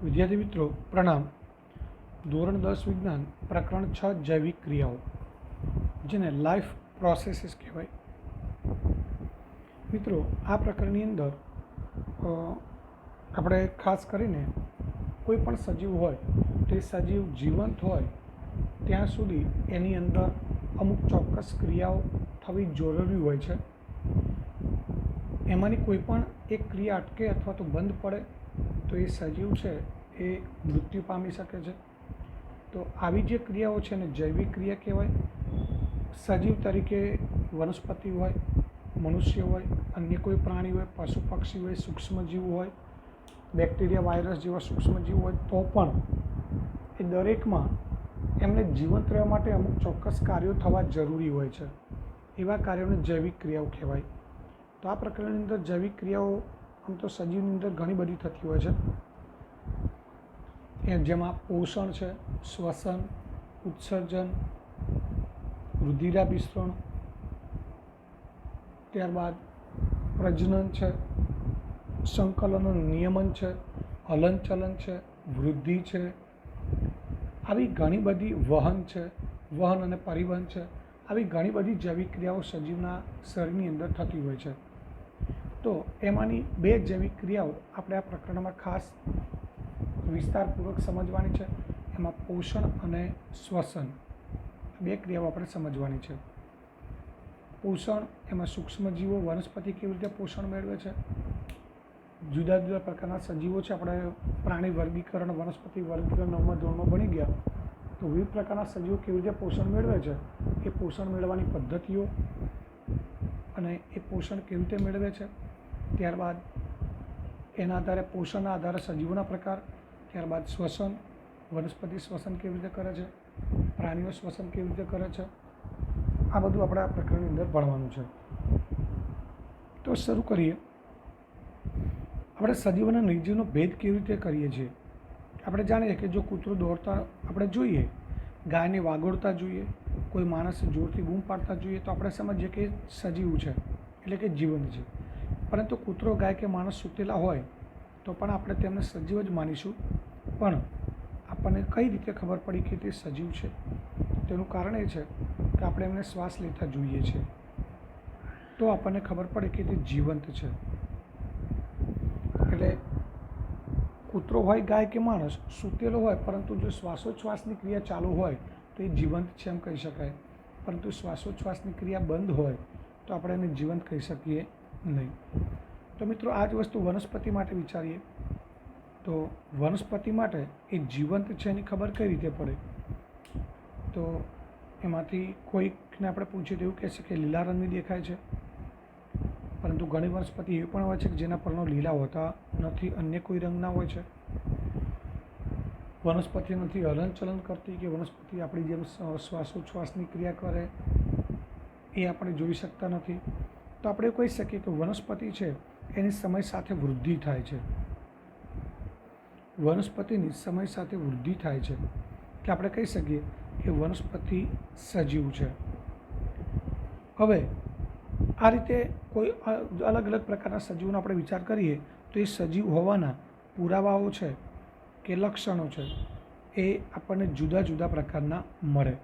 વિદ્યાર્થી મિત્રો પ્રણામ. ધોરણ 10 વિજ્ઞાન પ્રકરણ 6 જૈવિક ક્રિયાઓ, જેને લાઈફ પ્રોસેસીસ કહેવાય. મિત્રો, આ પ્રકરણની અંદર આપણે ખાસ કરીને કોઈ પણ સજીવ હોય તે સજીવ જીવંત હોય ત્યાં સુધી એની અંદર અમુક ચોક્કસ ક્રિયાઓ થવી જરૂરી હોય છે. એમાંની કોઈ પણ એક ક્રિયા અટકે અથવા તો બંધ પડે તો એ સજીવ છે એ મૃત્યુ પામી શકે છે. તો આવી જે ક્રિયાઓ છે એને જૈવિક ક્રિયા કહેવાય. સજીવ તરીકે વનસ્પતિ હોય, મનુષ્ય હોય, અન્ય કોઈ પ્રાણી હોય, પશુ પક્ષી હોય, સૂક્ષ્મજીવ હોય, બેક્ટેરિયા વાયરસ જેવા સૂક્ષ્મજીવ હોય, તો પણ એ દરેકમાં એમને જીવંત રહેવા માટે અમુક ચોક્કસ કાર્યો થવા જરૂરી હોય છે. એવા કાર્યોને જૈવિક ક્રિયાઓ કહેવાય. તો આ પ્રકરણની અંદર જૈવિક ક્રિયાઓ આમ તો સજીવની અંદર ઘણી બધી થતી હોય છે, જેમાં પોષણ છે, શ્વસન, ઉત્સર્જન, રુધિરાભિસરણ, ત્યારબાદ પ્રજનન છે, સંકલનનું નિયમન છે, હલનચલન છે, વૃદ્ધિ છે, આવી ઘણી બધી વહન છે, વહન અને પરિવહન છે, આવી ઘણી બધી જૈવિક ક્રિયાઓ સજીવના શરીરની અંદર થતી હોય છે. તો એમાંની બે જૈવિક ક્રિયાઓ આપણે આ પ્રકરણમાં ખાસ વિસ્તારપૂર્વક સમજવાની છે. એમાં પોષણ અને શ્વસન, બે ક્રિયાઓ આપણે સમજવાની છે. પોષણ, એમાં સૂક્ષ્મજીવો વનસ્પતિ કેવી રીતે પોષણ મેળવે છે, જુદા જુદા પ્રકારના સજીવો છે. આપણે પ્રાણી વર્ગીકરણ, વનસ્પતિ વર્ગીકરણ 9મા ધોરણમાં ભણી ગયા. તો વિવિધ પ્રકારના સજીવો કેવી રીતે પોષણ મેળવે છે, એ પોષણ મેળવવાની પદ્ધતિઓ અને એ પોષણ કેવી રીતે મેળવે છે, ત્યારબાદ એના આધારે પોષણના આધારે સજીવોના પ્રકાર, ત્યારબાદ શ્વસન, વનસ્પતિ શ્વસન કેવી રીતે કરે છે, પ્રાણીઓ શ્વસન કેવી રીતે કરે છે, આ બધું આપણે આ પ્રકરણની અંદર ભણવાનું છે. તો શરૂ કરીએ. આપણે સજીવ અને નિર્જીવનો ભેદ કેવી રીતે કરીએ છીએ. આપણે જાણીએ કે જો કૂતરું દોડતા આપણે જોઈએ, ગાયને વાગોળતા જોઈએ, કોઈ માણસ જોરથી બૂમ પાડતા જોઈએ, તો આપણે સમજીએ કે સજીવ છે, એટલે કે જીવન છે. પરંતુ કૂતરો, ગાય કે માણસ સૂતેલા હોય તો પણ આપણે તેમને સજીવ જ માનીશું. પણ આપણને કઈ રીતે ખબર પડી કે તે સજીવ છે? તેનું કારણ એ છે કે આપણે એમને શ્વાસ લેતા જોઈએ છીએ, તો આપણને ખબર પડે કે તે જીવંત છે. એટલે કૂતરો હોય, ગાય કે માણસ સૂતેલો હોય, પરંતુ જો શ્વાસોચ્છ્વાસની ક્રિયા ચાલુ હોય તો એ જીવંત છે એમ કહી શકાય. પરંતુ શ્વાસોચ્છ્વાસની ક્રિયા બંધ હોય તો આપણે એને જીવંત કહી શકીએ નહીં. તો મિત્રો, આ જ વસ્તુ વનસ્પતિ માટે વિચારીએ તો વનસ્પતિ માટે એ જીવંત છે એની ખબર કઈ રીતે પડે? તો એમાંથી કોઈકને આપણે પૂછીએ તો એવું કહેશે કે લીલા રંગની દેખાય છે. પરંતુ ઘણી વનસ્પતિ એવી પણ હોય છે કે જેના પર્ણો લીલા હોતા નથી, અન્ય કોઈ રંગના હોય છે. વનસ્પતિ નથી હલનચલન કરતી કે વનસ્પતિ આપણી જેમ શ્વાસોચ્છ્વાસની ક્રિયા કરે, એ આપણે જોઈ શકતા નથી. તો આપણે કહી શકીએ કે વનસ્પતિ છે એની સમય સાથે વૃદ્ધિ થાય છે. વનસ્પતિની સમય સાથે વૃદ્ધિ થાય છે કે આપણે કહી શકીએ કે વનસ્પતિ સજીવ છે. હવે આ રીતે કોઈ અલગ અલગ પ્રકારના સજીવોનો આપણે વિચાર કરીએ તો એ સજીવ હોવાના પુરાવાઓ છે કે લક્ષણો છે એ આપણને જુદા જુદા પ્રકારના મળે.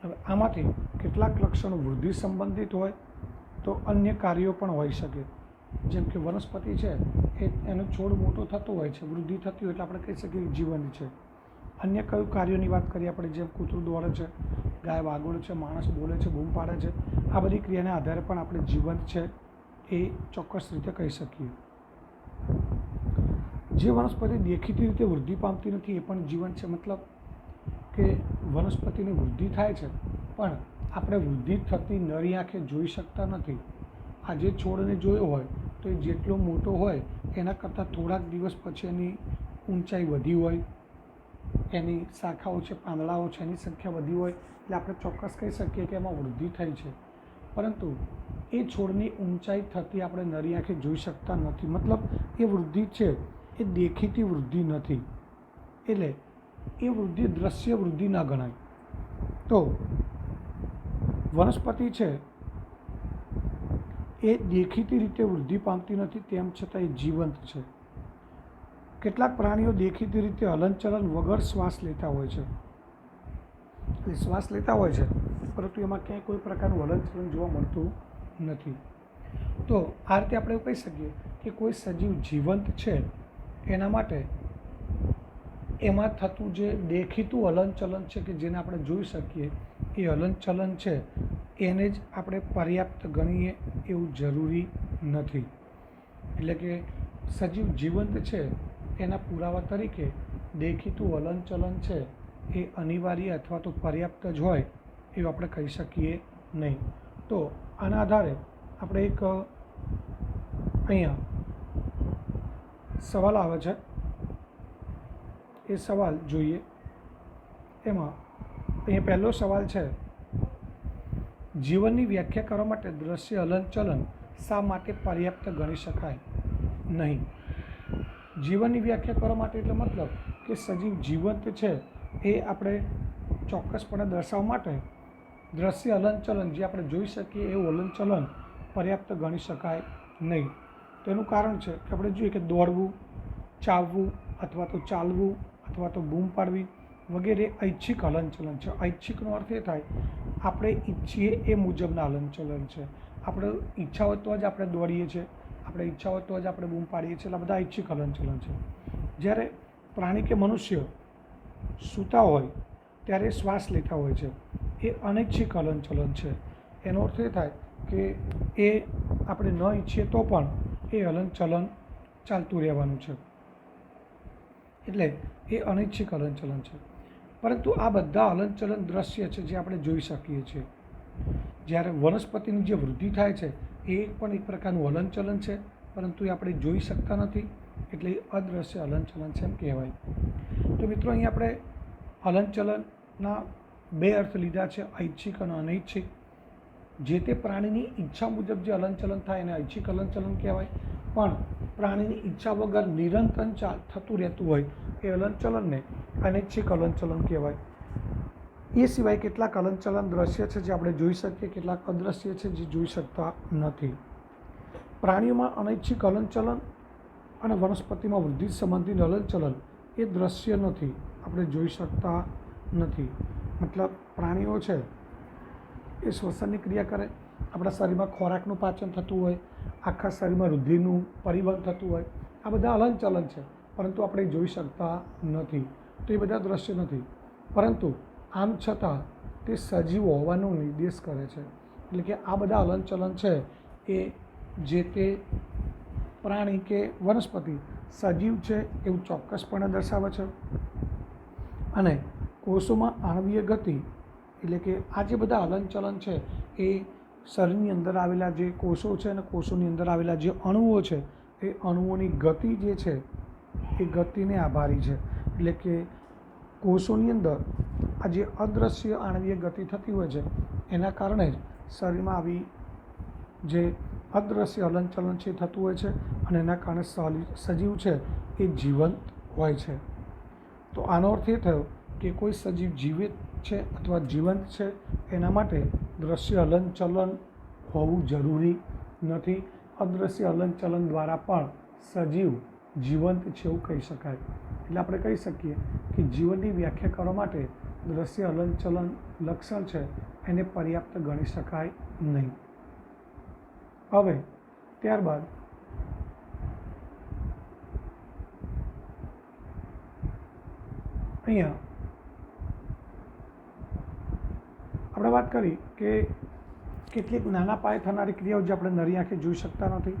હવે આમાંથી કેટલાક લક્ષણો વૃદ્ધિ સંબંધિત હોય તો અન્ય કાર્યો પણ હોઈ શકે. જેમ કે વનસ્પતિ છે એનો છોડ મોટો થતો હોય છે, વૃદ્ધિ થતી હોય એટલે આપણે કહી શકીએ કે જીવંત છે. અન્ય કયું કાર્યોની વાત કરીએ આપણે, જેમ કૂતરું દોડે છે, ગાય વાગોળે છે, માણસ બોલે છે, બૂમ પાડે છે, આ બધી ક્રિયાના આધારે પણ આપણે જીવંત છે એ ચોક્કસ રીતે કહી શકીએ. જે વનસ્પતિ દેખીતી રીતે વૃદ્ધિ પામતી નથી એ પણ જીવંત છે. મતલબ કે વનસ્પતિની વૃદ્ધિ થાય છે પણ આપણે વૃદ્ધિ થતી નરી આંખે જોઈ શકતા નથી. આ જે છોડને જોયો હોય તો એ જેટલો મોટો હોય એના કરતાં થોડાક દિવસ પછી એની ઊંચાઈ વધી હોય, એની શાખાઓ છે, પાંદડાઓ છે, એની સંખ્યા વધી હોય એટલે આપણે ચોક્કસ કહી શકીએ કે એમાં વૃદ્ધિ થઈ છે. પરંતુ એ છોડની ઊંચાઈ થતી આપણે નરી આંખે જોઈ શકતા નથી. મતલબ એ વૃદ્ધિ છે એ દેખીતી વૃદ્ધિ નથી, એટલે એ વૃદ્ધિ દ્રશ્ય વૃદ્ધિ ન ગણાય. તો વનસ્પતિ છે એ દેખીતી રીતે વૃદ્ધિ પામતી નથી, તેમ છતાં એ જીવંત છે. કેટલાક પ્રાણીઓ દેખીતી રીતે હલનચલન વગર શ્વાસ લેતા હોય છે. એ શ્વાસ લેતા હોય છે પરંતુ એમાં ક્યાંય કોઈ પ્રકારનું હલનચલન જોવા મળતું નથી. તો આ રીતે આપણે એવું કહી શકીએ કે કોઈ સજીવ જીવંત છે એના માટે એમાં થતું જે દેખીતું હલનચલન છે કે જેને આપણે જોઈ શકીએ એ હલનચલન છે એને જ આપણે પર્યાપ્ત ગણીએ એવું જરૂરી નથી. એટલે કે સજીવ જીવંત છે એના પુરાવા તરીકે દેખીતું હલનચલન છે એ અનિવાર્ય અથવા તો પર્યાપ્ત જ હોય એવું આપણે કહી શકીએ નહીં. તો આના આધારે આપણે એક અહીંયા સવાલ આવે છે, એ સવાલ જોઈએ. એમાં અહીંયા પહેલો સવાલ છે, જીવનની વ્યાખ્યા કરવા માટે દ્રશ્ય હલનચલન શા માટે પર્યાપ્ત ગણી શકાય નહીં? જીવનની વ્યાખ્યા કરવા માટે એટલે મતલબ કે સજીવ જીવંત છે એ આપણે ચોક્કસપણે દર્શાવવા માટે દ્રશ્ય હલનચલન જે આપણે જોઈ શકીએ એવું હલનચલન પર્યાપ્ત ગણી શકાય નહીં. તેનું કારણ છે કે આપણે જોઈએ કે દોડવું, ચાવવું અથવા તો ચાલવું અથવા તો બૂમ પાડવી વગેરે ઐચ્છિક હલનચલન છે. ઐચ્છિકનો અર્થ એ થાય આપણે ઈચ્છીએ એ મુજબના હલનચલન છે. આપણે ઈચ્છા હોય તો જ આપણે દોડીએ છીએ, આપણે ઈચ્છા હોય તો જ આપણે બૂમ પાડીએ છીએ, એટલે બધા ઐચ્છિક હલનચલન છે. જ્યારે પ્રાણી કે મનુષ્ય સૂતા હોય ત્યારે શ્વાસ લેતા હોય છે એ અનૈચ્છિક હલનચલન છે. એનો અર્થ એ થાય કે એ આપણે ન ઈચ્છીએ તો પણ એ હલનચલન ચાલતું રહેવાનું છે, એટલે એ અનૈચ્છિક હલનચલન છે. પરંતુ આ બધા હલનચલન દ્રશ્ય છે જે આપણે જોઈ શકીએ છીએ. જ્યારે વનસ્પતિની જે વૃદ્ધિ થાય છે એ પણ એક પ્રકારનું હલનચલન છે, પરંતુ એ આપણે જોઈ શકતા નથી, એટલે એ અદૃશ્ય હલનચલન છે એમ કહેવાય. તો મિત્રો અહીં આપણે હલનચલનના બે અર્થ લીધા છે, ઐચ્છિક અને અનૈચ્છિક. જે તે પ્રાણીની ઈચ્છા મુજબ જે હલનચલન થાય એને ઐચ્છિક હલનચલન કહેવાય, પણ પ્રાણીની ઈચ્છા વગર નિરંતર થતું રહેતું હોય એ હલનચલનને અનૈચ્છિક હલનચલન કહેવાય. એ સિવાય કેટલાક હલનચલન દ્રશ્ય છે જે આપણે જોઈ શકીએ, કેટલાક અદૃશ્ય છે જે જોઈ શકતા નથી. પ્રાણીઓમાં અનૈચ્છિક હલનચલન અને વનસ્પતિમાં વૃદ્ધિ સંબંધિત હલનચલન એ દ્રશ્ય નથી, આપણે જોઈ શકતા નથી. મતલબ પ્રાણીઓ છે એ શ્વસનની ક્રિયા કરે, આપણા શરીરમાં ખોરાકનું પાચન થતું હોય, આખા શરીરમાં રુધિરનું પરિવહન થતું હોય, આ બધા હલનચલન છે, પરંતુ આપણે જોઈ શકતા નથી. તો એ બધા દ્રશ્ય નથી, પરંતુ આમ છતાં તે સજીવ હોવાનો નિર્દેશ કરે છે. એટલે કે આ બધા હલનચલન છે એ જે તે પ્રાણી કે વનસ્પતિ સજીવ છે એવું ચોક્કસપણે દર્શાવે છે. અને કોષોમાં આણ્વીય ગતિ એટલે કે આ જે બધા હલનચલન છે એ શરીરની અંદર આવેલા જે કોષો છે અને કોષોની અંદર આવેલા જે અણુઓ છે એ અણુઓની ગતિ જે છે એ ગતિને આભારી છે. એટલે કે કોષોની અંદર આ જે અદૃશ્ય આણ્વીય ગતિ થતી હોય છે એના કારણે જ શરીરમાં આવી જે અદૃશ્ય હલનચલન છે થતું હોય છે, અને એના કારણે સજીવ છે એ જીવંત હોય છે. તો આનો અર્થ એ થયો કે કોઈ સજીવ જીવિત છે અથવા જીવંત છે એના માટે દ્રશ્ય હલનચલન હોવું જરૂરી નથી. અદૃશ્ય હલનચલન દ્વારા પણ સજીવ જીવંત છે એવું કહી શકાય. એટલે આપણે કહી શકીએ કે જીવનની વ્યાખ્યા કરવા માટે દ્રશ્ય હલનચલન લક્ષણ છે એને પર્યાપ્ત ગણી શકાય નહીં. હવે ત્યારબાદ અહીંયા આપણે વાત કરી કે કેટલીક નાના પાયે થનારી ક્રિયાઓ જે આપણે નરી આંખે જોઈ શકતા નથી.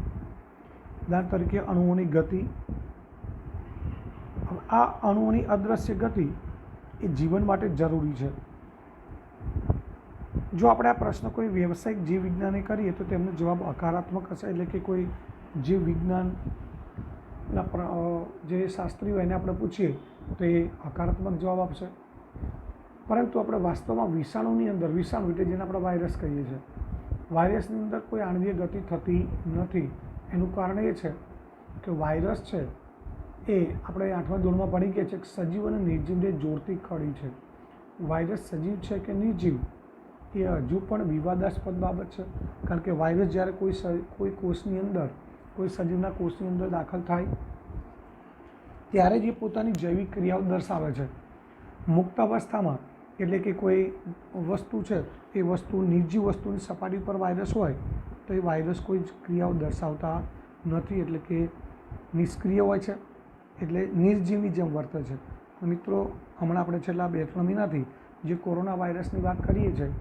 ઉદાહરણ તરીકે અણુઓની ગતિ. આ અણુઓની અદૃશ્ય ગતિ એ જીવન માટે જરૂરી છે. જો આપણે આ પ્રશ્ન કોઈ વ્યવસાયિક જીવ વિજ્ઞાને કરીએ તો તેમનો જવાબ હકારાત્મક હશે. એટલે કે કોઈ જીવ વિજ્ઞાનના જે શાસ્ત્રીઓ એને આપણે પૂછીએ તો એ હકારાત્મક જવાબ આપશે. પરંતુ આપણે વાસ્તવમાં વિષાણુની અંદર, વિષાણુ એટલે જેને આપણે વાયરસ કહીએ છીએ, વાયરસની અંદર કોઈ આણ્વીય ગતિ થતી નથી. એનું કારણ એ છે કે વાયરસ છે એ આપણે 8મા ધોરણમાં ભણી ગયા છે કે સજીવ અને નિર્જીવને જોડતી કડી છે. વાયરસ સજીવ છે કે નિર્જીવ એ હજુ પણ વિવાદાસ્પદ બાબત છે. કારણ કે વાયરસ જ્યારે કોઈ કોષની અંદર, કોઈ સજીવના કોષની અંદર દાખલ થાય ત્યારે જ એ પોતાની જૈવિક ક્રિયાઓ દર્શાવે છે. મુક્ત અવસ્થામાં એટલે કે કોઈ વસ્તુ છે એ વસ્તુ નિર્જીવ વસ્તુની સપાટી પર વાયરસ હોય તો એ વાયરસ કોઈ જ ક્રિયાઓ દર્શાવતા નથી, એટલે કે નિષ્ક્રિય હોય છે, એટલે નિર્જીવની જેમ વર્તે છે. મિત્રો, હમણાં આપણે છેલ્લા 2-3 મહિનાથી જે કોરોના વાયરસની વાત કરીએ છીએ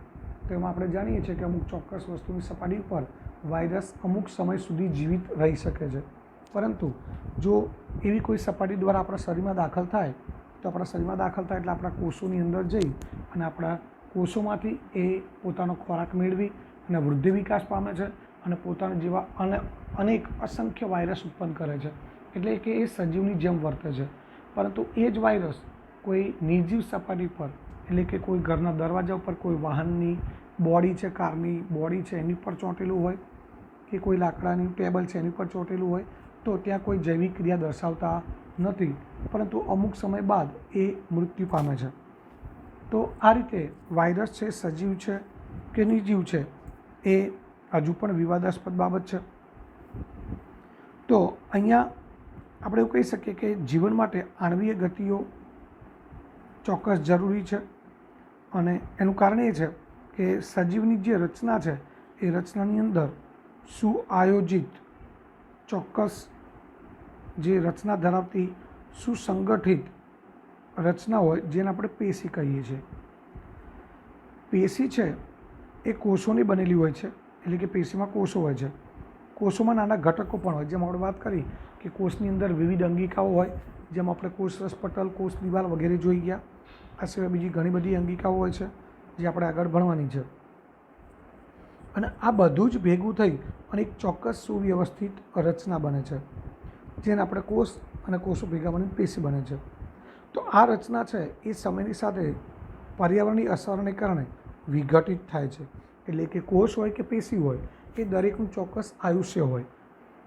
તો એમાં આપણે જાણીએ છીએ કે અમુક ચોક્કસ વસ્તુની સપાટી ઉપર વાયરસ અમુક સમય સુધી જીવિત રહી શકે છે. પરંતુ જો એવી કોઈ સપાટી દ્વારા આપણા શરીરમાં દાખલ થાય તો આપણા શરીરમાં દાખલ થાય એટલે આપણા કોષોની અંદર જઈ અને આપણા કોષોમાંથી એ પોતાનો ખોરાક મેળવી અને વૃદ્ધિ વિકાસ પામે છે અને પોતાના જેવા અનેક અસંખ્ય વાયરસ ઉત્પન્ન કરે છે, એટલે કે એ સજીવની જેમ વર્તે છે. પરંતુ એ જ વાયરસ કોઈ નિર્જીવ સપાટી પર એટલે કે કોઈ ઘરના દરવાજા ઉપર, કોઈ વાહનની બોડી છે, કારની બોડી છે એની પર ચોંટેલું હોય કે કોઈ લાકડાની ટેબલ છે એની પર ચોંટેલું હોય તો ત્યાં કોઈ જૈવિક ક્રિયા દર્શાવતા નથી, પરંતુ અમુક સમય બાદ એ મૃત્યુ પામે છે. તો આ રીતે વાયરસ છે સજીવ છે કે નિર્જીવ છે એ હજુ પણ વિવાદાસ્પદ બાબત છે. તો અહીંયા આપણે એવું કહી શકીએ કે જીવન માટે આણ્વીય ગતિઓ ચોક્કસ જરૂરી છે અને એનું કારણ એ છે કે સજીવની જે રચના છે એ રચનાની અંદર સુઆયોજિત ચોક્કસ જે રચના ધરાવતી સુસંગઠિત રચના હોય જેને આપણે પેશી કહીએ છીએ. પેશી છે એ કોષોની બનેલી હોય છે, એટલે કે પેશીમાં કોષો હોય છે. કોષોમાં નાના ઘટકો પણ હોય, જેમ આપણે વાત કરી કે કોષની અંદર વિવિધ અંગિકાઓ હોય, જેમ આપણે કોષ રસપટલ, કોષ દિવાલ વગેરે જોઈ ગયા. આ સિવાય બીજી ઘણી બધી અંગિકાઓ હોય છે જે આપણે આગળ ભણવાની છે. અને આ બધું જ ભેગું થઈ અને એક ચોક્કસ સુવ્યવસ્થિત રચના બને છે, જેને આપણે કોષ અને કોષો ભેગા મળીને પેશી બને છે. તો આ રચના છે એ સમયની સાથે પર્યાવરણની અસરને કારણે વિઘટિત થાય છે, એટલે કે કોષ હોય કે પેશી હોય એ દરેકનું ચોક્કસ આયુષ્ય હોય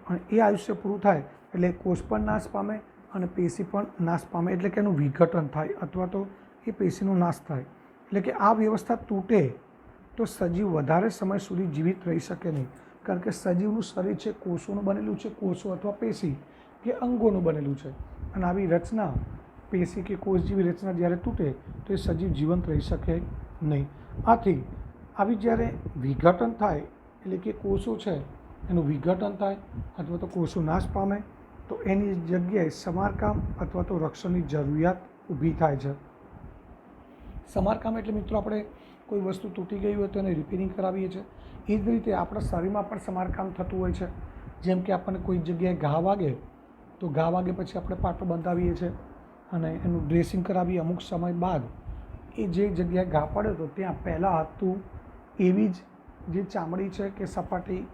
અને એ આયુષ્ય પૂરું થાય એટલે કોષ પણ નાશ પામે અને પેશી પણ નાશ પામે, એટલે કે એનું વિઘટન થાય અથવા તો એ પેશીનો નાશ થાય. એટલે કે આ વ્યવસ્થા તૂટે તો સજીવ વધારે સમય સુધી જીવિત રહી શકે નહીં, કારણ કે સજીવનું શરીર છે કોષોનું બનેલું છે, કોષો અથવા પેશી કે અંગોનું બનેલું છે અને આવી રચના પેશી કે કોષ જેવી રચના જ્યારે તૂટે તો એ સજીવ જીવંત રહી શકે નહીં. આથી આવી જ્યારે વિઘટન થાય એટલે કે કોષો છે એનું વિઘટન થાય અથવા તો કોષો નાશ પામે તો એની જગ્યાએ સમારકામ અથવા તો રક્ષણની જરૂરિયાત ઊભી થાય છે. સમારકામ એટલે મિત્રો આપણે કોઈ વસ્તુ તૂટી ગઈ હોય તો એને રિપેરિંગ કરાવીએ છીએ. એ જ રીતે આપણા શરીરમાં પણ સમારકામ થતું હોય છે. જેમ કે આપણને કોઈ જગ્યાએ ઘા વાગે તો ઘા વાગે પછી આપણે પાટો બંધાવીએ છીએ અને એનું ડ્રેસિંગ કરાવીએ. અમુક સમય બાદ એ જે જગ્યાએ ઘા પડે તો ત્યાં પહેલાં હતું એવી જ જે ચામડી છે કે સપાટી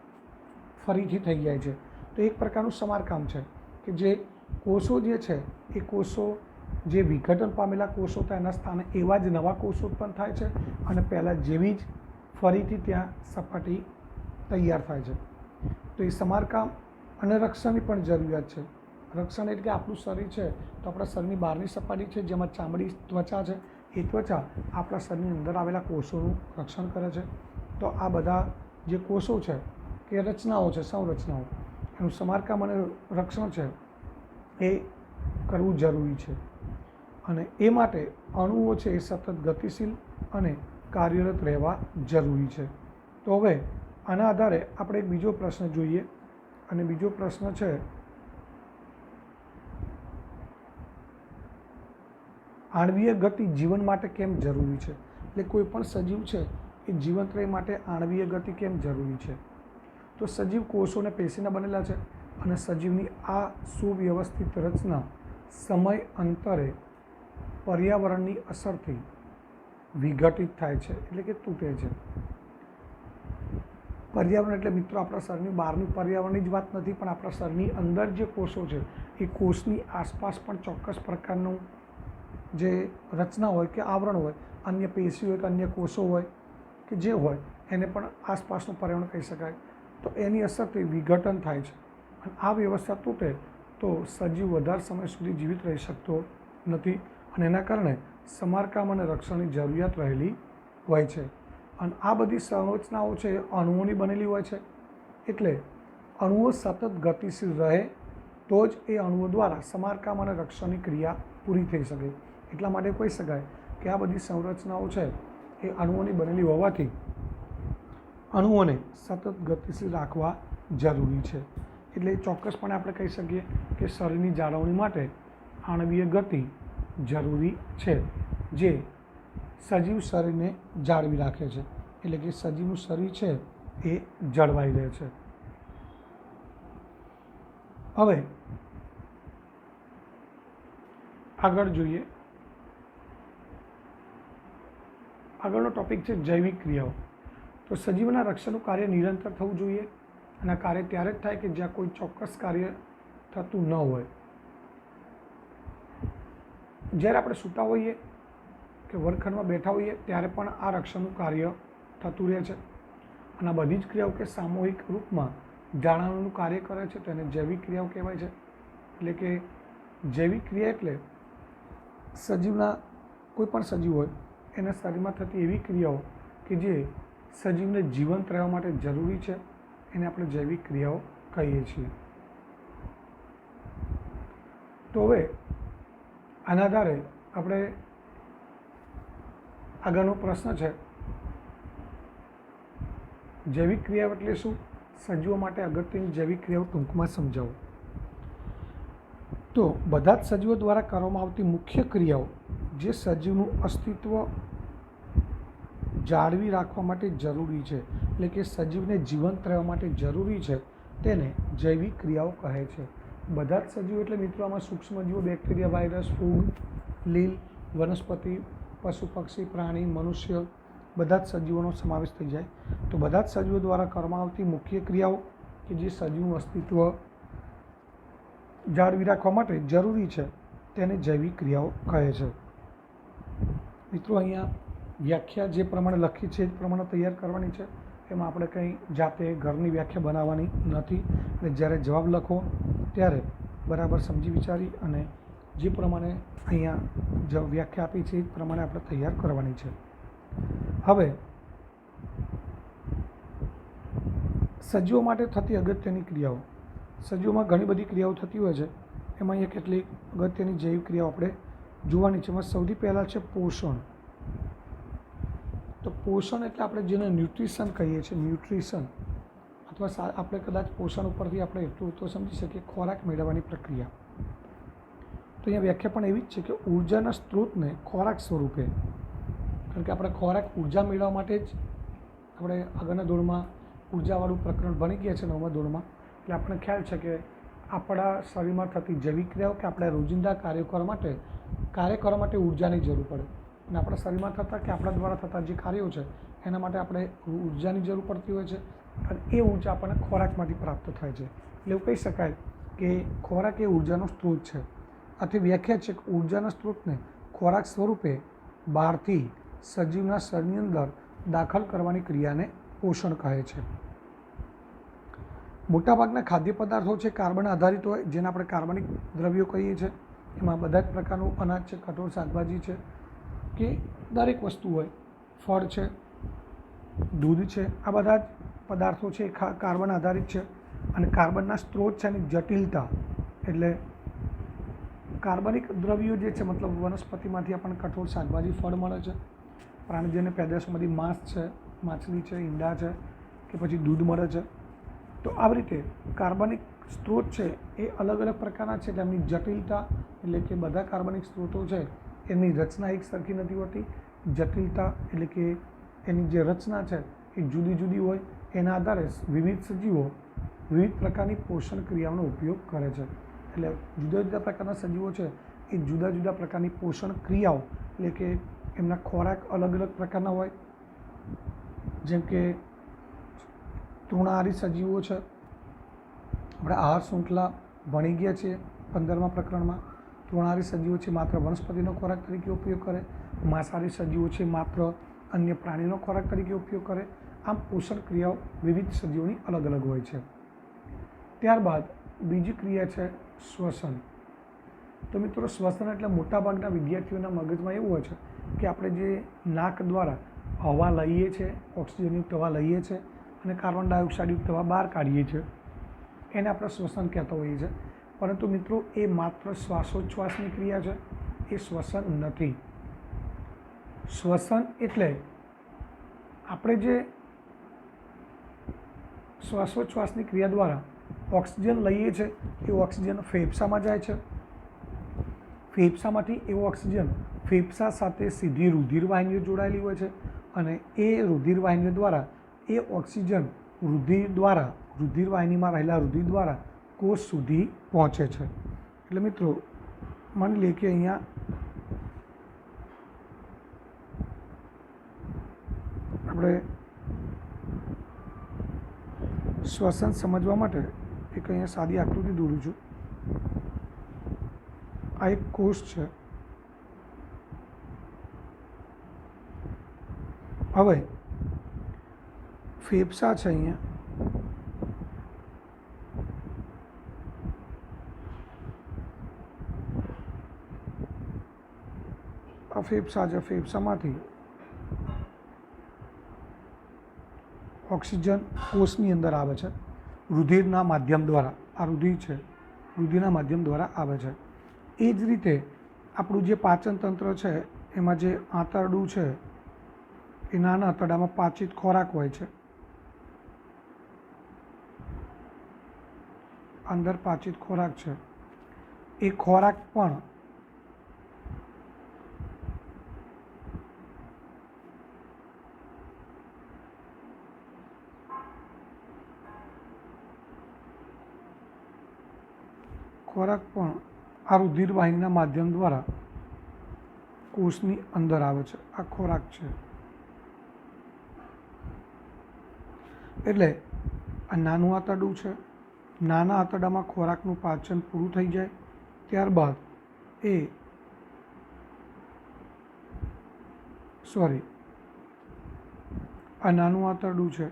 ફરીથી થઈ જાય છે. તો એક પ્રકારનું સમારકામ છે કે જે કોષો જે છે એ કોષો જે વિઘટન પામેલા કોષો હતા એના સ્થાને એવા જ નવા કોષો ઉત્પન્ન થાય છે અને પહેલાં જેવી જ ફરીથી ત્યાં સપાટી તૈયાર થાય છે. તો એ સમારકામ અને રક્ષણની પણ જરૂરિયાત છે. રક્ષણ એટલે કે આપણું શરીર છે તો આપણા શરીરની બહારની સપાટી છે જેમાં ચામડી, ત્વચા છે, એ ત્વચા આપણા શરીરની અંદર આવેલા કોષોનું રક્ષણ કરે છે. તો આ બધા જે કોષો છે કે રચનાઓ છે, સંરચનાઓ, એનું સમારકામ અને રક્ષણ છે એ કરવું જરૂરી છે અને એ માટે અણુઓ છે એ સતત ગતિશીલ અને કાર્યરત રહેવા જરૂરી છે. તો હવે આના આધારે આપણે એક બીજો પ્રશ્ન જોઈએ અને બીજો પ્રશ્ન છે આણ્વીય ગતિ જીવન માટે કેમ જરૂરી છે? એટલે કોઈ પણ સજીવ છે એ જીવંત રહે માટે આણ્વીય ગતિ કેમ જરૂરી છે? તો સજીવ કોષો અને પેશીના બનેલા છે અને સજીવની આ સુવ્યવસ્થિત રચના સમય અંતરે પર્યાવરણની અસરથી વિઘટિત થાય છે, એટલે કે તૂટે છે. પર્યાવરણ એટલે મિત્રો આપણા શરીરની બહારની પર્યાવરણની જ વાત નથી, પણ આપણા શરીરની અંદર જે કોષો છે એ કોષની આસપાસ પણ ચોક્કસ પ્રકારનું જે રચના હોય કે આવરણ હોય, અન્ય પેશી હોય કે અન્ય કોષો હોય કે જે હોય એને પણ આસપાસનું પર્યાવરણ કહી શકાય. તો એની અસરથી વિઘટન થાય છે અને આ વ્યવસ્થા તૂટે તો સજીવ વધારે સમય સુધી જીવિત રહી શકતો નથી અને એના કારણે સમારકામ અને રક્ષણની જરૂરિયાત રહેલી હોય છે. અને આ બધી સંરચનાઓ છે અણુઓની બનેલી હોય છે, એટલે અણુઓ સતત ગતિશીલ રહે તો જ એ અણુઓ દ્વારા સમારકામ અને રક્ષણની ક્રિયા પૂરી થઈ શકે. એટલા માટે કહી શકાય કે આ બધી સંરચનાઓ છે એ અણુઓની બનેલી હોવાથી અણુઓને સતત ગતિશીલ રાખવા જરૂરી છે. એટલે ચોક્કસપણે આપણે કહી શકીએ કે શરીરની જાળવણી માટે આણ્વીય ગતિ જરૂરી છે, જે સજીવ શરીરને જાળવી રાખે છે. એટલે કે સજીવનું શરીર છે એ જળવાઈ રહે છે. હવે આગળ જોઈએ. આગળનો ટોપિક છે જૈવિક ક્રિયાઓ. તો સજીવના રક્ષણનું કાર્ય નિરંતર થવું જોઈએ, અને આ કાર્ય ત્યારે જ થાય કે જ્યાં કોઈ ચોક્કસ કાર્ય થતું ન હોય. જ્યારે આપણે સૂતા હોઈએ કે વર્ગખંડમાં બેઠા હોઈએ ત્યારે પણ આ રક્ષણનું કાર્ય થતું રહે છે. અને આ બધી જ ક્રિયાઓ કે સામૂહિક રૂપમાં જાળવણીનું કાર્ય કરે છે, તેને જૈવિક ક્રિયાઓ કહેવાય છે. એટલે કે જૈવિક ક્રિયા એટલે સજીવના કોઈ પણ સજીવ હોય એના શરીરમાં થતી એવી ક્રિયાઓ કે જે સજીવને જીવંત રહેવા માટે જરૂરી છે, એને આપણે જૈવિક ક્રિયાઓ કહીએ છીએ. તો હવે આના આધારે આપણે આગળનો પ્રશ્ન છે, જૈવિક ક્રિયાઓ એટલે શું? સજીવો માટે અગત્યની જૈવિક ક્રિયાઓ ટૂંકમાં સમજાવો. તો બધા જ સજીવો દ્વારા કરવામાં આવતી મુખ્ય ક્રિયાઓ જે સજીવનું અસ્તિત્વ જાળવી રાખવા માટે જરૂરી છે, એટલે કે સજીવને જીવંત રહેવા માટે જરૂરી છે, તેને જૈવિક ક્રિયાઓ કહે છે. બધા જ સજીવો એટલે મિત્રો આમાં સૂક્ષ્મજીવો, બેક્ટેરિયા, વાયરસ, ફૂગ, લીલ, વનસ્પતિ, પશુ પક્ષી, પ્રાણી, મનુષ્ય, બધા જ સજીવોનો સમાવેશ થઈ જાય. તો બધા જ સજીવો દ્વારા કરવામાં આવતી મુખ્ય ક્રિયાઓ કે જે સજીવનું અસ્તિત્વ જાળવી રાખવા માટે જરૂરી છે, તેને જૈવિક ક્રિયાઓ કહે છે. મિત્રો અહીંયા વ્યાખ્યા જે પ્રમાણે લખી છે એ જ પ્રમાણે તૈયાર કરવાની છે. એમાં આપણે કંઈ જાતે ઘરની વ્યાખ્યા બનાવવાની નથી. અને જ્યારે જવાબ લખો ત્યારે બરાબર સમજી વિચારી અને જે પ્રમાણે અહીંયા વ્યાખ્યા આપી છે એ જ પ્રમાણે આપણે તૈયાર કરવાની છે. હવે સજીવો માટે થતી અગત્યની ક્રિયાઓ. સજીવોમાં ઘણી બધી ક્રિયાઓ થતી હોય છે, એમાં અહીંયા કેટલીક અગત્યની જૈવિક ક્રિયાઓ આપણે જોવાની છે. એમાં સૌથી પહેલાં છે પોષણ. તો પોષણ એટલે આપણે જેને ન્યુટ્રિશન કહીએ છીએ, ન્યુટ્રિશન અથવા આપણે કદાચ પોષણ ઉપરથી આપણે એટલું તો સમજી શકીએ ખોરાક મેળવવાની પ્રક્રિયા. તો અહીંયા વ્યાખ્યા પણ એવી જ છે કે ઉર્જાના સ્ત્રોતને ખોરાક સ્વરૂપે, કારણ કે આપણે ખોરાક ઉર્જા મેળવવા માટે જ આપણે આગળના ધોરણમાં ઉર્જાવાળું પ્રકરણ ભણી ગયા છે 9મા ધોરણમાં. એટલે આપણને ખ્યાલ છે કે આપણા શરીરમાં થતી જૈવિક ક્રિયાઓ કે આપણે રોજિંદા કાર્ય કરવા માટે ઉર્જાની જરૂર પડે, અને આપણા શરીરમાં થતા કે આપણા દ્વારા થતા જે કાર્યો છે એના માટે આપણે ઉર્જાની જરૂર પડતી હોય છે, અને એ ઉર્જા આપણને ખોરાકમાંથી પ્રાપ્ત થાય છે. એટલે એવું કહી શકાય કે ખોરાક એ ઉર્જાનો સ્ત્રોત છે. આથી વ્યાખ્યા છે કે ઉર્જાના સ્ત્રોતને ખોરાક સ્વરૂપે બહારથી સજીવના શરીરની અંદર દાખલ કરવાની ક્રિયાને પોષણ કહે છે. મોટાભાગના ખાદ્ય પદાર્થો છે કાર્બન આધારિત હોય, જેને આપણે કાર્બનિક દ્રવ્યો કહીએ છીએ. એમાં બધા જ પ્રકારનું અનાજ છે, કઠોળ, શાકભાજી છે કે દરેક વસ્તુ હોય, ફળ છે, દૂધ છે, આ બધા જ પદાર્થો છે એ કાર્બન આધારિત છે. અને કાર્બનના સ્ત્રોત છે એની જટિલતા, એટલે કાર્બનિક દ્રવ્યો જે છે મતલબ વનસ્પતિમાંથી આપણને કઠોળ, શાકભાજી, ફળ મળે છે. પ્રાણીજન્ય પેદાશોમાંથી માંસ છે, માછલી છે, ઈંડા છે કે પછી દૂધ મળે છે. તો આવી રીતે કાર્બનિક સ્ત્રોત છે એ અલગ અલગ પ્રકારના છે. તેમની જટિલતા, એટલે કે બધા કાર્બનિક સ્ત્રોતો છે એની રચના એક સરખી નથી હોતી. જટિલતા એટલે કે એની જે રચના છે એ જુદી જુદી હોય. એના આધારે વિવિધ સજીવો વિવિધ પ્રકારની પોષણ ક્રિયાઓનો ઉપયોગ કરે છે. એટલે જુદા જુદા પ્રકારના સજીવો છે એ જુદા જુદા પ્રકારની પોષણ ક્રિયાઓ, એટલે કે એમના ખોરાક અલગ અલગ પ્રકારના હોય. જેમ કે તૃણાહારી સજીવો છે, આપણે આહાર શૃંખલા ભણી ગયા છીએ 15મા પ્રકરણમાં. તૃણાહારી સજીવો છે માત્ર વનસ્પતિનો ખોરાક તરીકે ઉપયોગ કરે, માંસાહારી સજીવો છે માત્ર અન્ય પ્રાણીનો ખોરાક તરીકે ઉપયોગ કરે. આમ પોષણ ક્રિયાઓ વિવિધ સજીવોની અલગ અલગ હોય છે. ત્યારબાદ બીજી ક્રિયા છે શ્વસન. તો મિત્રો શ્વસન એટલે મોટાભાગના વિદ્યાર્થીઓના મગજમાં એવું હોય છે કે આપણે જે નાક દ્વારા હવા લઈએ છીએ, ઓક્સિજનયુક્ત હવા લઈએ છીએ અને કાર્બન ડાયોક્સાઇડયુક્ત હવા બહાર કાઢીએ છીએ, એને આપણે શ્વસન કહેતા હોઈએ છીએ. પરંતુ મિત્રો એ માત્ર શ્વાસોચ્છ્વાસની ક્રિયા છે, એ શ્વસન નથી. શ્વસન એટલે આપણે જે શ્વાસોચ્છ્વાસની ક્રિયા દ્વારા ઓક્સિજન લઈએ છીએ એ ઓક્સિજન ફેફસામાં જાય છે. ફેફસામાંથી એવો ઓક્સિજન ફેફસા સાથે સીધી રુધિરવાહિનીઓ જોડાયેલી હોય છે અને એ રુધિરવાહિનીઓ દ્વારા એ ઓક્સિજન રુધિરવાહિનીમાં રહેલા રુધિર દ્વારા કોષ સુધી પહોંચે છે. એટલે મિત્રો માની લઈએ કે અહીંયા આપણે શ્વસન સમજવા માટે એક અહીંયા સાદી આકૃતિ દોરું છું. આ એક કોષ છે. હવે ફેફસા છે અહીંયા, આ ફેફસા છે. ફેફસામાંથી ઓક્સિજન કોષની અંદર આવે છે રુધિરના માધ્યમ દ્વારા. આ રુધિર છે, રુધિરના માધ્યમ દ્વારા આવે છે. એ જ રીતે આપણું જે પાચન તંત્ર છે એમાં જે આંતરડું છે એ નાના આંતરડામાં પાચિત ખોરાક હોય છે. અંદર પાચિત ખોરાક છે. એ ખોરાક પણ આ રુધિરવાહિનીના માધ્યમ દ્વારા કોષની અંદર આવે છે. આ ખોરાક છે. એટલે આ નાનું આંતરડું છે. નાના આંતરડામાં ખોરાકનું પાચન પૂરું થઈ જાય ત્યારબાદ આ નાનું આંતરડું છે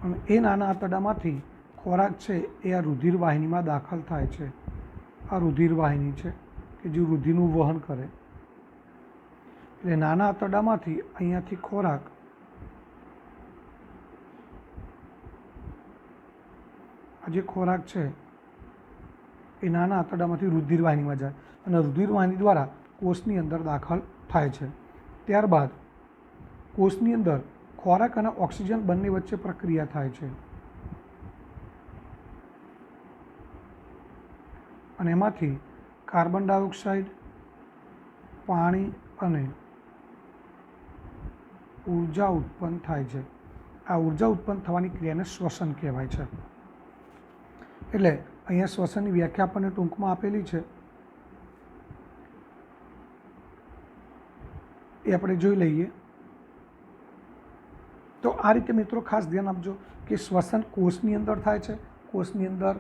અને એ નાના આંતરડામાંથી ખોરાક છે એ આ રુધિરવાહિનીમાં દાખલ થાય છે. આ રુધિરવાહિની છે કે જે રુધિરનું વહન કરે. એટલે નાના આંતરડામાંથી અહીંયાથી ખોરાક આ જે ખોરાક છે એ નાના આંતરડામાંથી રુધિરવાહિનીમાં જાય અને રુધિરવાહિની દ્વારા કોષની અંદર દાખલ થાય છે. ત્યારબાદ કોષની અંદર ખોરાક અને ઓક્સિજન બંને વચ્ચે પ્રક્રિયા થાય છે અને એમાંથી કાર્બન ડાયોક્સાઇડ, પાણી અને ઉર્જા ઉત્પન્ન થાય છે. આ ઉર્જા ઉત્પન્ન થવાની ક્રિયાને શ્વસન કહેવાય છે. એટલે અહીંયા શ્વસનની વ્યાખ્યા આપણને ટૂંકમાં આપેલી છે, એ આપણે જોઈ લઈએ. તો આ રીતે મિત્રો ખાસ ધ્યાન આપજો કે શ્વસન કોષની અંદર થાય છે. કોષની અંદર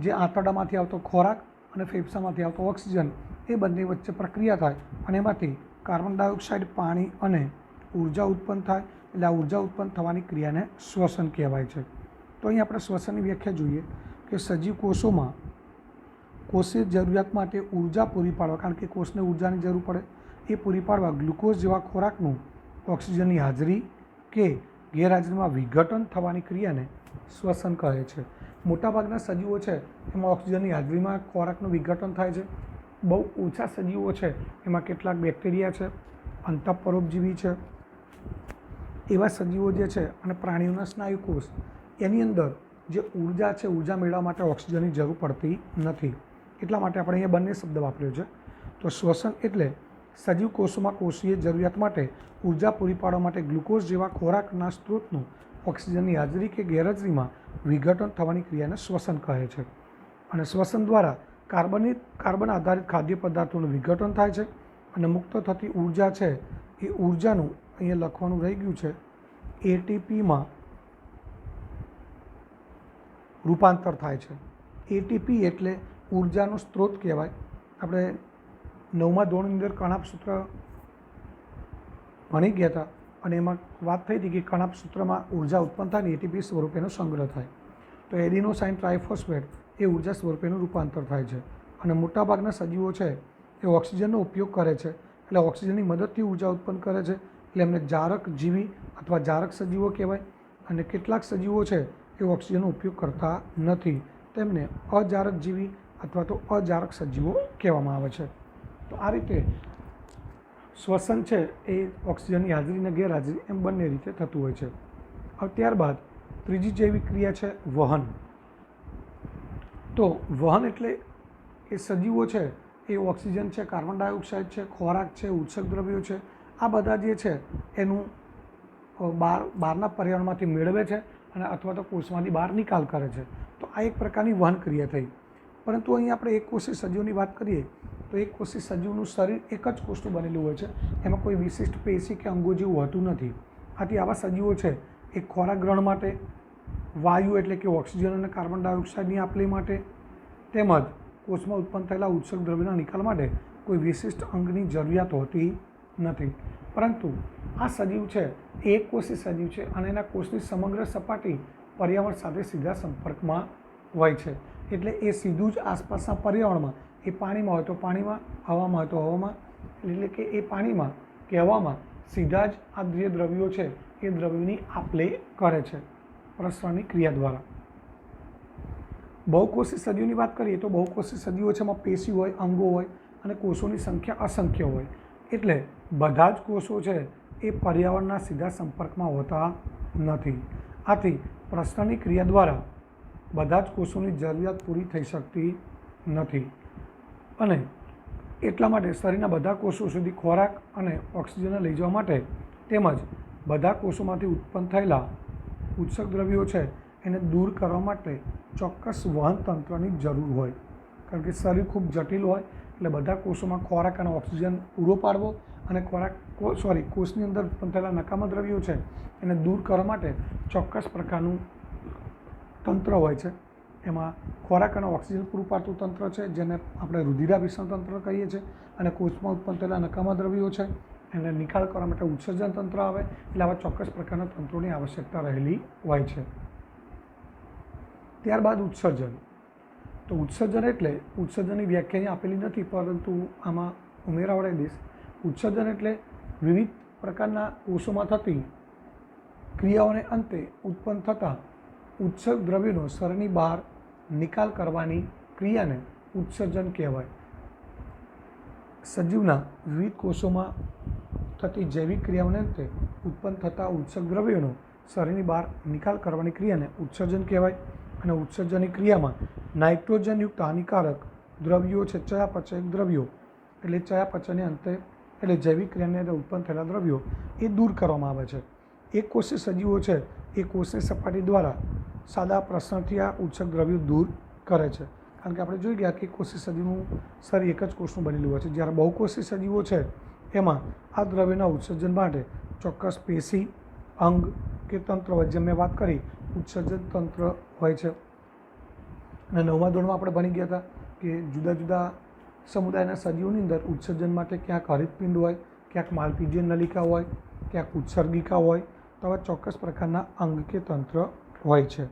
જે આંતરડામાંથી આવતો ખોરાક અને ફેફસામાંથી આવતો ઓક્સિજન એ બંને વચ્ચે પ્રક્રિયા થાય અને એમાંથી કાર્બન ડાયોક્સાઇડ, પાણી અને ઉર્જા ઉત્પન્ન થાય. એટલે આ ઉર્જા ઉત્પન્ન થવાની ક્રિયાને શ્વસન કહેવાય છે. તો અહીં આપણે શ્વસનની વ્યાખ્યા જોઈએ કે સજીવ કોષોમાં કોષીય જરૂરિયાત માટે ઉર્જા પૂરી પાડવા, કારણ કે કોષને ઉર્જાની જરૂર પડે, એ પૂરી પાડવા ગ્લુકોઝ જેવા ખોરાકનું ઓક્સિજનની હાજરી કે ગેરહાજરીમાં વિઘટન થવાની ક્રિયાને શ્વસન કહે છે. મોટાભાગના સજીવો છે એમાં ઓક્સિજનની હાજરીમાં ખોરાકનું વિઘટન થાય છે. બહુ ઓછા સજીવો છે એમાં કેટલાક બેક્ટેરિયા છે, અંતઃપરોપજીવી છે, એવા સજીવો જે છે અને પ્રાણીઓના સ્નાયુકોષ એની અંદર જે ઉર્જા છે, ઉર્જા મેળવવા માટે ઓક્સિજનની જરૂર પડતી નથી. એટલા માટે આપણે અહીંયા બંને શબ્દ વાપર્યો છે. તો શ્વસન એટલે સજીવ કોષોમાં કોષીય જરૂરિયાત માટે ઉર્જા પૂરી પાડવા માટે ગ્લુકોઝ જેવા ખોરાકના સ્ત્રોતનું ઓક્સિજનની હાજરી કે ગેરહાજરીમાં વિઘટન થવાની ક્રિયાને શ્વસન કહે છે. અને શ્વસન દ્વારા કાર્બન આધારિત ખાદ્ય પદાર્થોનું વિઘટન થાય છે અને મુક્ત થતી ઉર્જા છે એ ઉર્જાનું અહીંયા લખવાનું રહી ગયું છે એટીપીમાં રૂપાંતર થાય છે. એટીપી એટલે ઉર્જાનો સ્ત્રોત કહેવાય. આપણે 9મા ધોરણની અંદર કણાપ સૂત્ર ભણી ગયા હતા અને એમાં વાત થઈ હતી કે કણાપ સૂત્રમાં ઉર્જા ઉત્પન્ન થાય ને એટીપી સ્વરૂપેનો સંગ્રહ થાય. તો એડિનોસાઇન ટ્રાઇફોસ્ફેટ એ ઉર્જા સ્વરૂપેનું રૂપાંતર થાય છે. અને મોટાભાગના સજીવો છે એ ઓક્સિજનનો ઉપયોગ કરે છે, એટલે ઓક્સિજનની મદદથી ઉર્જા ઉત્પન્ન કરે છે. એટલે એમને જારક જીવી અથવા જારક સજીવો કહેવાય. અને કેટલાક સજીવો છે એ ઓક્સિજનનો ઉપયોગ કરતા નથી. તેમને અજારકજીવી અથવા તો અજારક સજીવો કહેવામાં આવે છે. તો આ રીતે શ્વસન છે એ ઓક્સિજનની હાજરી અને ગેરહાજરી એમ બંને રીતે થતું હોય છે. હવે ત્યારબાદ ત્રીજી જૈવિક ક્રિયા છે વહન. તો વહન એટલે એ સજીવો છે એ ઓક્સિજન છે, કાર્બન ડાયોક્સાઇડ છે, ખોરાક છે, ઉત્સર્ગ દ્રવ્યો છે, આ બધા જે છે એનું બહારના પર્યાવરણમાંથી મેળવે છે અને અથવા તો કોષમાંથી બહાર નિકાલ કરે છે. તો આ એક પ્રકારની વહન ક્રિયા થઈ. પરંતુ અહીં આપણે એક કોષી સજીવની વાત કરીએ તો એક કોષી સજીવનું શરીર એક જ કોષનું બનેલું હોય છે. એમાં કોઈ વિશિષ્ટ પેશી કે અંગો જેવું હોતું નથી. આથી આવા સજીવો છે એ ખોરાક ગ્રહણ માટે, વાયુ એટલે કે ઓક્સિજન અને કાર્બન ડાયોક્સાઇડની આપ-લે માટે, તેમજ કોષમાં ઉત્પન્ન થયેલા ઉત્સર્ગ દ્રવ્યના નિકાલ માટે કોઈ વિશિષ્ટ અંગની જરૂરિયાત હોતી નથી. પરંતુ આ સજીવ છે એ એક કોષી સજીવ છે અને એના કોષની સમગ્ર સપાટી પર્યાવરણ સાથે સીધા સંપર્કમાં હોય છે. એટલે એ સીધું જ આસપાસના પર્યાવરણમાં, એ પાણીમાં હોય તો પાણીમાં, હવામાં હોય તો હવામાં, એટલે કે એ પાણીમાં કે હવામાં સીધા જ આ જે દ્રવ્યો છે એ દ્રવ્યોની આપ-લે કરે છે પ્રસરણની ક્રિયા દ્વારા. બહુકોષી સજીવની વાત કરીએ તો બહુકોષી સજીવો છે એમાં પેશી હોય, અંગો હોય અને કોષોની સંખ્યા અસંખ્ય હોય. એટલે બધા જ કોષો છે એ પર્યાવરણના સીધા સંપર્કમાં હોતા નથી. આથી પ્રસરણની ક્રિયા દ્વારા બધા જ કોષોની જરૂરિયાત પૂરી થઈ શકતી નથી અને એટલા માટે શરીરના બધા કોષો સુધી ખોરાક અને ઓક્સિજનને લઈ જવા માટે તેમજ બધા કોષોમાંથી ઉત્પન્ન થયેલા ઉત્સર્ગ દ્રવ્યો છે એને દૂર કરવા માટે ચોક્કસ વહન તંત્રની જરૂર હોય. કારણ કે શરીર ખૂબ જટિલ હોય એટલે બધા કોષોમાં ખોરાક અને ઓક્સિજન પૂરો પાડવો અને કોષની અંદર ઉત્પન્ન થયેલા નકામા દ્રવ્યો છે એને દૂર કરવા માટે ચોક્કસ પ્રકારનું તંત્ર હોય છે. એમાં ખોરાક અને ઓક્સિજન પૂરું પાડતું તંત્ર છે જેને આપણે રુધિરાભિસરણ તંત્ર કહીએ છીએ અને કોષમાં ઉત્પન્ન થયેલા નકામા દ્રવ્યો છે એને નિકાલ કરવા માટે ઉત્સર્જન તંત્ર આવે. એટલે આવા ચોક્કસ પ્રકારના તંત્રોની આવશ્યકતા રહેલી હોય છે. ત્યારબાદ ઉત્સર્જન. તો ઉત્સર્જન એટલે ઉત્સર્જનની વ્યાખ્યા આપેલી નથી પરંતુ આમાં ઉમેરાવડાવી દઈશ. ઉત્સર્જન એટલે વિવિધ પ્રકારના કોષોમાં થતી ક્રિયાઓને અંતે ઉત્પન્ન થતા ઉત્સર્ગ દ્રવ્યોનો શરીરની બહાર નિકાલ કરવાની ક્રિયાને ઉત્સર્જન કહેવાય. સજીવના વિવિધ કોષોમાં થતી જૈવિક ક્રિયાઓને અંતે ઉત્પન્ન થતા ઉત્સર્ગ દ્રવ્યોનો શરીરની બહાર નિકાલ કરવાની ક્રિયાને ઉત્સર્જન કહેવાય. અને ઉત્સર્જનની ક્રિયામાં નાઇટ્રોજનયુક્ત હાનિકારક દ્રવ્યો છે, ચયાપચયક દ્રવ્યો એટલે ચયાપચયને અંતે એટલે જૈવિક ક્રિયાને અંતે ઉત્પન્ન થયેલા દ્રવ્યો એ દૂર કરવામાં આવે છે. એક કોષી સજીવો છે એ કોષની સપાટી દ્વારા સાદા પ્રસરણથી આ ઉત્સર્ગ દ્રવ્યો દૂર કરે છે. કારણ કે આપણે જોઈ ગયા કે કોષી સજીવનું શરીર એક જ કોષનું બનેલું હોય છે. જ્યારે બહુકોષી સજીવો છે એમાં આ દ્રવ્યના ઉત્સર્જન માટે ચોક્કસ પેશી, અંગ કે તંત્ર હોય. જેમ મેં વાત કરી ઉત્સર્જન તંત્ર હોય છે. અને 9મા ધોરણમાં આપણે ભણી ગયા હતા કે જુદા જુદા સમુદાયના સજીવોની અંદર ઉત્સર્જન માટે ક્યાંક હરિતપિંડ હોય, ક્યાંક માલપીજ્ય નલિકા હોય, ક્યાંક ઉત્સર્ગિકા હોય. તો આવા ચોક્કસ પ્રકારના અંગ કે તંત્ર હોય છે.